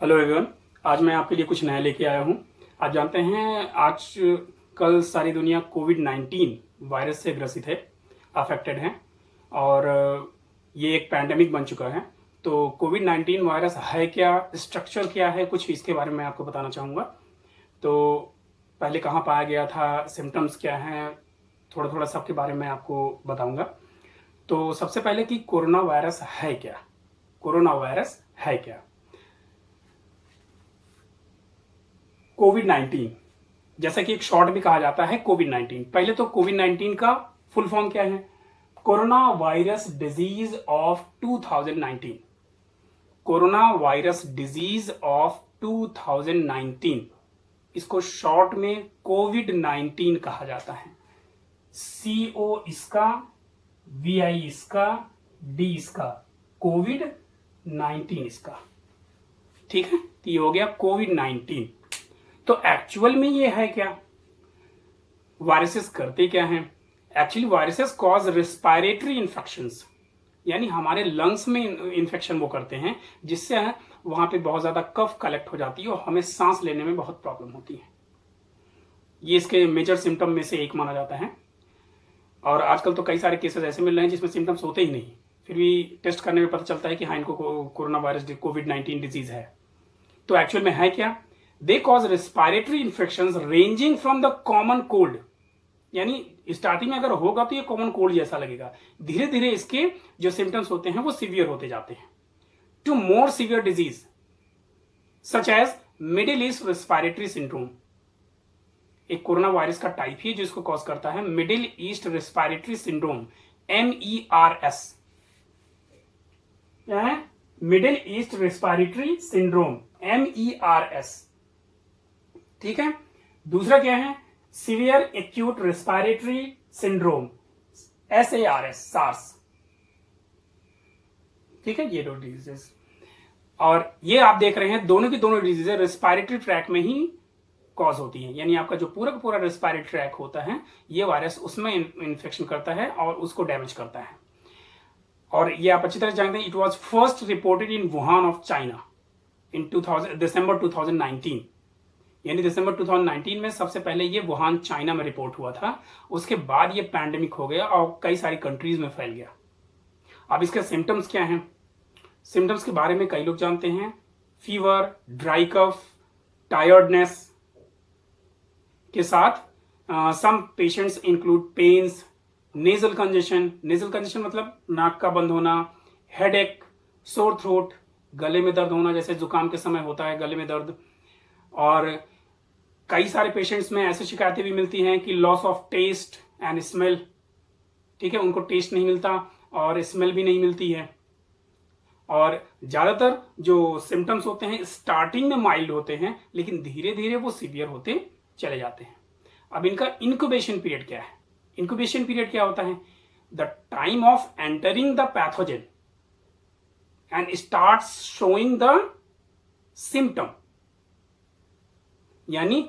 Hello everyone. आज मैं आपके लिए कुछ नया लेके आया हूँ। आप जानते हैं आज कल सारी दुनिया कोविड-19 वायरस से ग्रसित है, अफेक्टेड है और ये एक पैंडेमिक बन चुका है। तो कोविड-19 वायरस है क्या, स्ट्रक्चर क्या है, कुछ इसके बारे में मैं आपको बताना चाहूँगा। तो पहले कहाँ पाया गया था, सिम्टम्स क्या हैं, थोड़ा थोड़ा सबके बारे में आपको बताऊँगा। तो सबसे पहले कि कोरोना वायरस है क्या। कोरोना वायरस है क्या? कोविड-19 जैसा कि एक शॉर्ट भी कहा जाता है कोविड-19। पहले तो कोविड-19 का फुल फॉर्म क्या है? Corona virus disease of 2019। Corona virus disease of 2019, इसको शॉर्ट में कोविड-19 कहा जाता है। CO इसका, VI इसका, D इसका, कोविड-19 इसका। ठीक है, तो ये हो गया कोविड-19। तो एक्चुअल में ये है क्या? वायरसेस करते क्या हैं? Actually viruses cause respiratory infections, यानी हमारे लंग्स में इन्फेक्शन वो करते हैं, जिससे वहां पे बहुत ज्यादा कफ कलेक्ट हो जाती है और हमें सांस लेने में बहुत प्रॉब्लम होती है। ये इसके मेजर सिम्टम में से एक माना जाता है। और आजकल तो कई सारे केसेस ऐसे मिल रहे हैं जिसमें सिम्टम्स होते ही नहीं, फिर भी टेस्ट करने में पता चलता है कि हाँ, इनको कोरोना वायरस कोविड-19 डिजीज है। तो एक्चुअल में है क्या? They cause respiratory infections ranging from the common cold, यानी स्टार्टिंग में अगर होगा तो ये कॉमन कोल्ड जैसा लगेगा, धीरे धीरे इसके जो सिम्टम्स होते हैं वो सीवियर होते जाते हैं to more severe disease such as Middle East respiratory syndrome. एक कोरोना वायरस का टाइप ही जो इसको कॉज करता है Middle East respiratory syndrome, MERS। क्या है? Middle East respiratory syndrome, MERS। ठीक है। दूसरा क्या है? Severe acute respiratory syndrome, SARS, SARS. ठीक है, ये दो डिजीजेस। और ये आप देख रहे हैं दोनों की दोनों डिजीजेस रेस्पिरेटरी ट्रैक में ही कॉज होती है, यानी आपका जो पूरा का पूरा रेस्पिरेटरी ट्रैक होता है ये वायरस उसमें इन्फेक्शन करता है और उसको डैमेज करता है। और ये आप अच्छी तरह जानते हैं, it was first reported in Wuhan of China in December 2019, यानी दिसंबर 2019 में सबसे पहले ये वुहान चाइना में रिपोर्ट हुआ था। उसके बाद ये पैंडेमिक हो गया और कई सारी कंट्रीज में फैल गया। अब इसके सिम्टम्स क्या हैं? सिम्टम्स के बारे में कई लोग जानते हैं। फीवर, ड्राई कफ, टायर्डनेस के साथ some patients include pains, nasal congestion. Nasal congestion मतलब नाक का बंद होना, हेडेक, सोर थ्रोट, गले में दर्द होना, जैसे जुकाम के समय होता है गले में दर्द। और कई सारे पेशेंट्स में ऐसी शिकायतें भी मिलती हैं कि loss of taste and smell. ठीक है, उनको टेस्ट नहीं मिलता और स्मेल भी नहीं मिलती है। और ज्यादातर जो सिम्टम्स होते हैं स्टार्टिंग में माइल्ड होते हैं, लेकिन धीरे धीरे वो सीवियर होते चले जाते हैं। अब इनका इंक्यूबेशन पीरियड क्या है? इंक्यूबेशन पीरियड क्या होता है? The time of entering the pathogen and start showing the symptom, यानी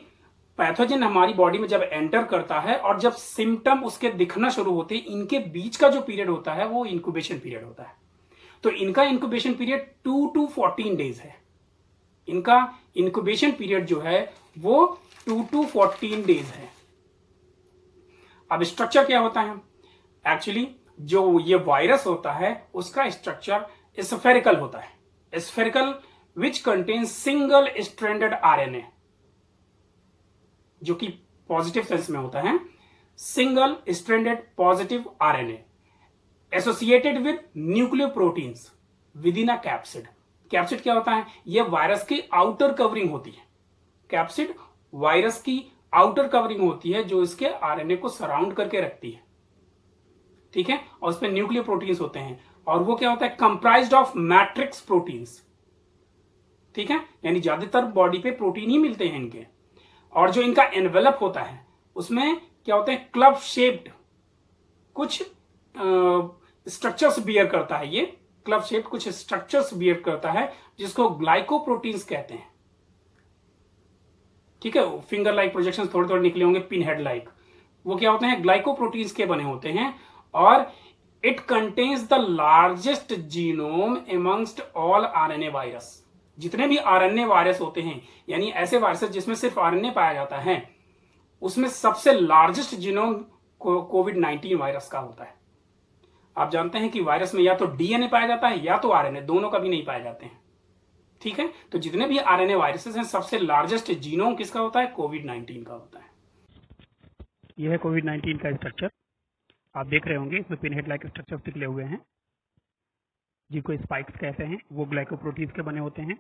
पैथोजन हमारी बॉडी में जब एंटर करता है और जब सिम्टम उसके दिखना शुरू होते हैं, इनके बीच का जो पीरियड होता है वो इंक्यूबेशन पीरियड होता है। तो इनका इंक्यूबेशन पीरियड 2 to 14 डेज है। इनका इंक्यूबेशन पीरियड जो है वो 2 to 14 डेज है। अब स्ट्रक्चर क्या होता है? एक्चुअली जो ये वायरस होता है उसका स्ट्रक्चर स्फेरिकल होता है। Spherical which contains single stranded RNA, जो कि पॉजिटिव सेंस में होता है, single stranded positive RNA associated with nucleoproteins with in a capsid. Capsid क्या होता है? यह वायरस की आउटर कवरिंग होती है। कैप्सिड वायरस की आउटर कवरिंग होती है जो इसके RNA को सराउंड करके रखती है। ठीक है, और उसमें न्यूक्लियोप्रोटीन्स होते हैं और वो क्या होता है? Comprised of matrix proteins. ठीक है, यानी ज्यादातर बॉडी पे प्रोटीन ही मिलते हैं इनके। और जो इनका एनवेलप होता है उसमें क्या होते हैं? क्लब शेप्ड कुछ स्ट्रक्चर्स बियर करता है। ये क्लब शेप्ड कुछ स्ट्रक्चर्स बियर करता है जिसको ग्लाइकोप्रोटीन्स कहते हैं। ठीक है, फिंगर लाइक प्रोजेक्शन थोड़े थोड़े निकले होंगे, पिन हेड लाइक, वो क्या होते हैं? ग्लाइकोप्रोटीन्स के बने होते हैं। और it contains the largest genome amongst all RNA virus. जितने भी आरएनए वायरस होते हैं, यानी ऐसे वायरस जिसमें सिर्फ आरएनए पाया जाता है, उसमें सबसे लार्जेस्ट जीनोम कोविड-19 वायरस का होता है। आप जानते हैं कि वायरस में या तो डीएनए पाया जाता है या तो आरएनए, दोनों कभी नहीं पाए जाते हैं। ठीक है, तो जितने भी आरएनए वायरसेस हैं, सबसे लार्जेस्ट जीनोम किसका होता है? कोविड-19 का होता है। यह है कोविड-19 का स्ट्रक्चर। आप देख रहे होंगे इसमें पिनहेड लाइक स्ट्रक्चर निकले हुए हैं, जिनको स्पाइक्स कहते हैं। वो ग्लाइकोप्रोटीन्स के बने होते हैं।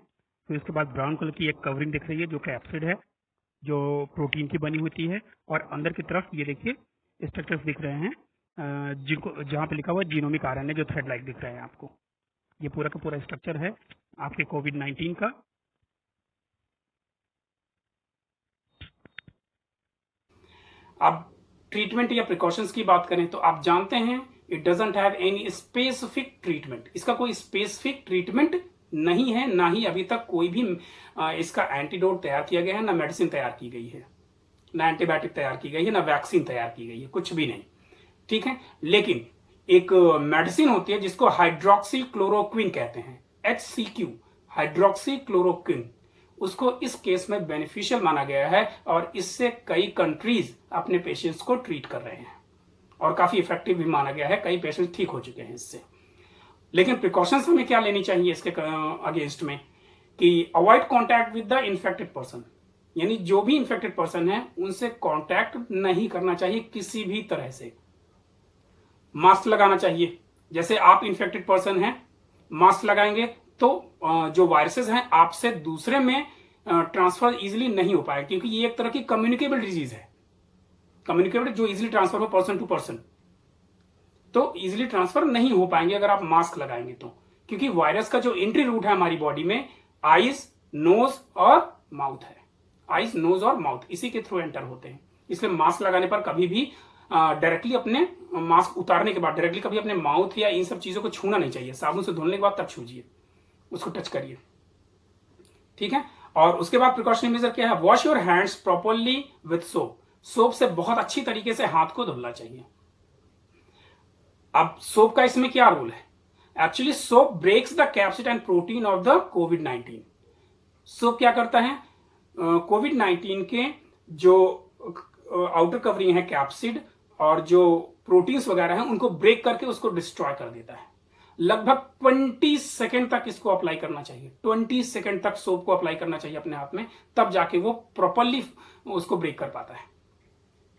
फिर उसके बाद ब्राउन कलर की एक कवरिंग दिख रही है जो कैप्सिड है, जो प्रोटीन की बनी होती है। और अंदर की तरफ ये देखिए स्ट्रक्चर्स दिख रहे हैं, जिनको जहाँ पे लिखा हुआ है जीनोमिक आरएनए, जो थ्रेड लाइक दिख रहे हैं आपको। ये पूरा का पूरा स्ट्रक्चर है आपके कोविड-19 का। अब ट्रीटमेंट या प्रिकॉशंस की बात करें तो आप जानते हैं it doesn't have any specific treatment. इसका कोई स्पेसिफिक ट्रीटमेंट नहीं है, ना ही अभी तक कोई भी इसका एंटीडोट तैयार किया गया है, ना मेडिसिन तैयार की गई है, ना एंटीबायोटिक तैयार की गई है, ना वैक्सीन तैयार की गई है, कुछ भी नहीं। ठीक है, लेकिन एक मेडिसिन होती है जिसको हाइड्रोक्सी क्लोरोक्विन कहते हैं, HCQ, हाइड्रोक्सी क्लोरोक्विन। उसको इस केस में बेनिफिशियल माना गया है और इससे कई कंट्रीज अपने पेशेंट्स को ट्रीट कर रहे हैं और काफी इफेक्टिव भी माना गया है। कई पेशेंट्स ठीक हो चुके हैं इससे। लेकिन प्रिकॉशंस हमें क्या लेनी चाहिए इसके अगेंस्ट में कि avoid contact with the infected person, यानी जो भी इन्फेक्टेड पर्सन है उनसे कॉन्टैक्ट नहीं करना चाहिए किसी भी तरह से। मास्क लगाना चाहिए, जैसे आप इन्फेक्टेड पर्सन हैं, मास्क लगाएंगे तो जो वायरसेस हैं आपसे दूसरे में ट्रांसफर इजीली नहीं हो पाएगा, क्योंकि ये एक तरह की कम्युनिकेबल डिजीज है। कम्युनिकेबल जो इजीली ट्रांसफर हो पर्सन टू पर्सन, तो इजीली ट्रांसफर नहीं हो पाएंगे अगर आप मास्क लगाएंगे तो, क्योंकि वायरस का जो एंट्री रूट है हमारी बॉडी में आईज, नोज और माउथ है। आईज, नोज और माउथ इसी के थ्रू एंटर होते हैं। इसलिए मास्क लगाने पर कभी भी डायरेक्टली अपने मास्क उतारने के बाद डायरेक्टली कभी अपने माउथ या इन सब चीजों को छूना नहीं चाहिए। साबुन से धुलने के बाद तब छूजिए, उसको टच करिए। ठीक है, और उसके बाद प्रिकॉशनरी मेजर क्या है? Wash your hands properly with soap. Soap से बहुत अच्छी तरीके से हाथ को धुलना चाहिए। अब सोप का इसमें क्या रोल है? Actually soap breaks the capsid and protein of the कोविड-19। सोप क्या करता है? कोविड-19 के जो आउटर कवरिंग है कैप्सिड और जो प्रोटीन्स वगैरह हैं उनको ब्रेक करके उसको डिस्ट्रॉय कर देता है। लगभग 20 सेकेंड तक इसको अप्लाई करना चाहिए। 20 सेकेंड तक सोप को अप्लाई करना चाहिए अपने हाथ में, तब जाके वो प्रॉपरली उसको ब्रेक कर पाता है।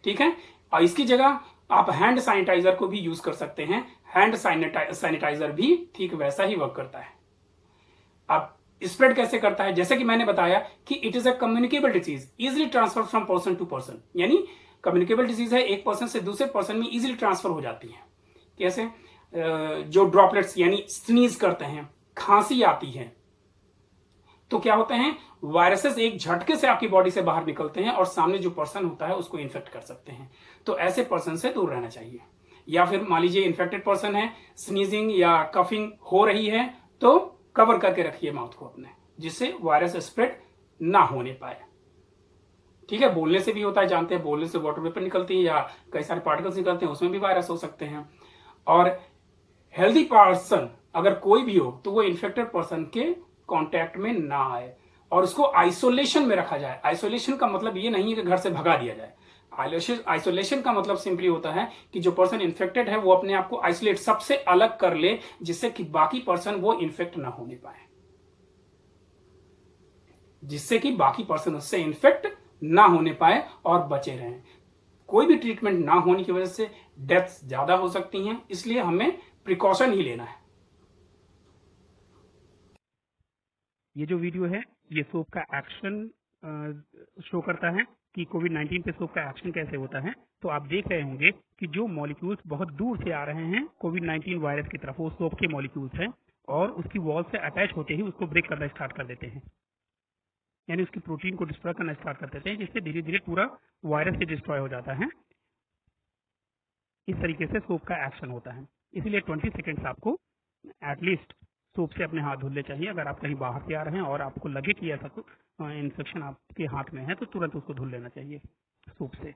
ठीक है, और इसकी जगह आप हैंड सैनिटाइजर को भी यूज कर सकते हैं। हैंड सैनिटाइजर भी ठीक वैसा ही वर्क करता है। अब स्प्रेड कैसे करता है? जैसे कि मैंने बताया कि it is a communicable disease, easily transfer from person to person, यानी कम्युनिकेबल डिजीज है, एक पर्सन से दूसरे पर्सन में इजिली ट्रांसफर हो जाती है। कैसे? जो ड्रॉपलेट्स यानी स्नीज करते हैं, खांसी आती है, तो क्या होते हैं? वायरसेस एक झटके से आपकी बॉडी से बाहर निकलते हैं और सामने जो पर्सन होता है उसको इन्फेक्ट कर सकते हैं। तो ऐसे पर्सन से दूर रहना चाहिए। या फिर मान लीजिए इन्फेक्टेड पर्सन है, स्नीजिंग या कफिंग हो रही है, तो कवर करके रखिए माउथ को अपने, जिससे वायरस स्प्रेड ना होने पाए। ठीक है, बोलने से भी होता है, जानते हैं, बोलने से वाटर वेपर निकलती है या कई सारे पार्टिकल्स निकलते हैं, उसमें भी वायरस हो सकते हैं। और हेल्दी पर्सन अगर कोई भी हो तो वो इन्फेक्टेड पर्सन के कांटेक्ट में ना आए और उसको आइसोलेशन में रखा जाए। आइसोलेशन का मतलब ये नहीं है कि घर से भगा दिया जाए। आइसोलेशन का मतलब सिंपली होता है कि जो पर्सन इन्फेक्टेड है वो अपने आप को आइसोलेट, सबसे अलग कर ले, जिससे कि बाकी पर्सन वो इन्फेक्ट ना होने पाए, जिससे कि बाकी पर्सन उससे इन्फेक्ट ना होने पाए और बचे रहें। कोई भी ट्रीटमेंट ना होने की वजह से डेथ्स ज्यादा हो सकती हैं, इसलिए हमें प्रिकॉशन ही लेना है। ये जो वीडियो है ये सोप का एक्शन शो करता है कि कोविड-19 पे सोप का एक्शन कैसे होता है। तो आप देख रहे होंगे कि जो मॉलिक्यूल्स बहुत दूर से आ रहे हैं कोविड-19 वायरस की तरफ, वो सोप के मॉलिक्यूल्स हैं और उसकी वॉल से अटैच होते ही उसको ब्रेक करना स्टार्ट कर देते हैं, यानी उसकी प्रोटीन को डिस्ट्रॉय करना स्टार्ट कर देते हैं, जिससे धीरे धीरे पूरा वायरस से डिस्ट्रॉय हो जाता है। इस तरीके से सोप का एक्शन होता है। इसीलिए 20 सेकेंड्स आपको एटलीस्ट सोप से अपने हाथ धुलने चाहिए। अगर आप कहीं बाहर से आ रहे हैं और आपको लगे कि ऐसा इन्फेक्शन आपके हाथ में है तो तुरंत उसको धुल लेना चाहिए सोप से।